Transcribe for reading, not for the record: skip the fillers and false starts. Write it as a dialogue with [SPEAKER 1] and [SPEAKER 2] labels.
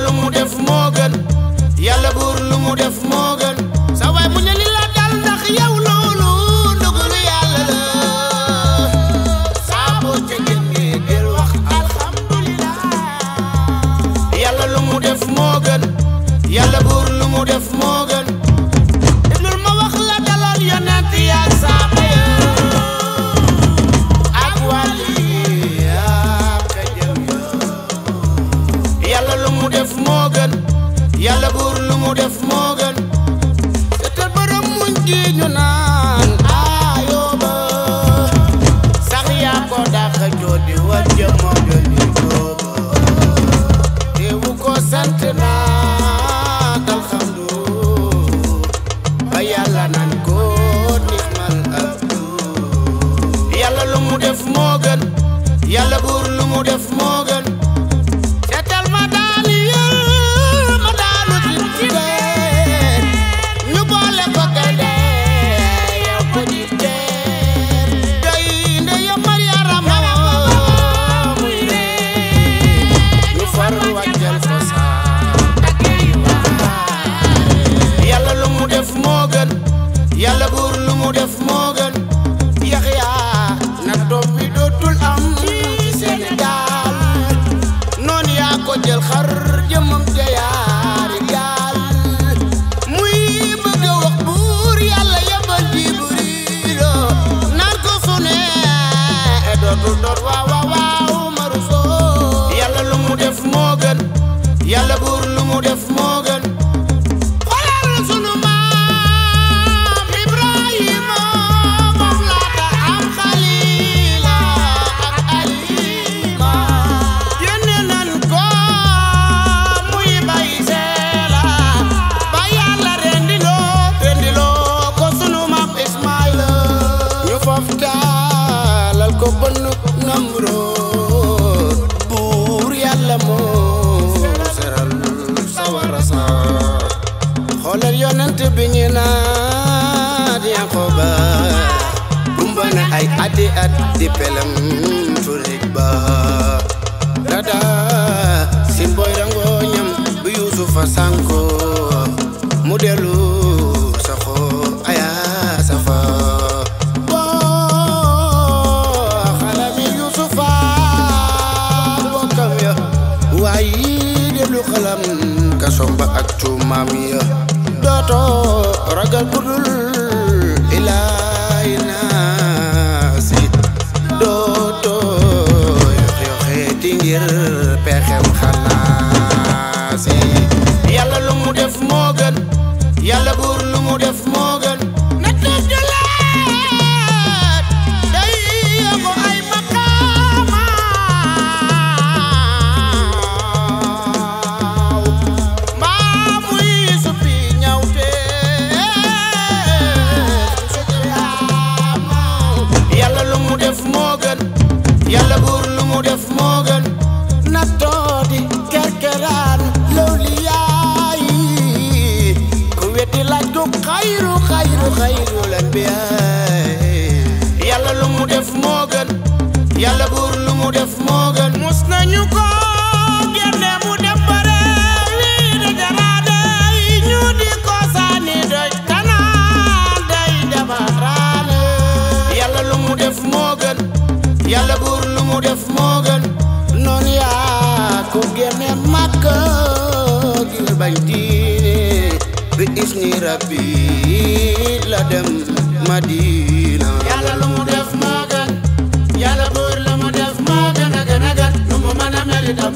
[SPEAKER 1] lu mu def moo gën yàlla buur lu mu def moo gën sa waay mu ne li la dal ndax yow loolu ndogalu yàlla la saa boo ca génnee del wax alhamdulillah yàlla lu mu def moo gën yàlla buur lu mu def moo gën déglul ma wax la daloon yonent yaak saaba ya ak wàlli ak jëm yàlla lu mu def moo gën yàlla buur lu mu def moo gën seetal borom muñ gi ñu naan Ayooba sax yaa ko dàq joodi wa jëmoo jëndi booba teewu ko sant naat alxamdu ba yàlla naan ko nixmal abdu yàlla lu mu def moo gën yàlla buur lu mu def moo gën seetal ma daani ma daanu ci teen ñu boole ko gaynde yow ko ci teen gaynde ya Maryama muy ree ñu far wàjjal ko saa yàlla lu mu def moo gën yàlla buur lu mu def moo gën Yaxya na doom bi dootul am ci Sénégal noonu yaa ko jël xar jëmam ja yaari gaal muy bëgg a wax buur yàlla yebal Jibriil naan ko su ne dootul doot waaw maru soo yàlla lu mu def moo gën yàlla buur lu mu def moo gën xoolal sunu maam Ibrahima moom laata am Xaliila ak Alima yónne nan ko muy bay seela ba yàlla rendiloo ko sunu maam Ismaayla ñu faf taalal ko bënn Namrood buur yàlla moo seral sawara sa xoolal yonent bi ñu naan Yankoba gumba na ay ati at di pelam furik ba dada sin boy rango ñam bi Yuusufa sanko mu delu saxo aya safa xalami Yuusufa bokkam ya waayi delu xalam kasomba ak cumaam ya dooto ragal kudul ilaahi naasi dooto yoxe ngir pexem xanaasi yàlla lu mu def moo gën yàlla buur lu mu def moo gën na tuub jëlaat day yokku ay maqaama mbaa muy suppi ñawte yàlla lu mu def moo gën yàlla buur lu mu def moo gën na toodi kerkeraan lawliyaayi ku weddi laaj ko xayru lanbiyaay yàlla lu mu def moo gën yàlla buur lu mu def moo gën mus nañu ko génne mu dem bare lii de jaraade yi ñu di ko saani doj tanaan day defaraane yàlla lu mu def moo gën yàlla buur lu mu def moo gën noonu yaa ko génne Makka ngir bañ diine bi isni rabbi la dem Madina yàlla lu mu def moo gën yàlla buur lu mu def moo gën a gën lu mu mën a mel itam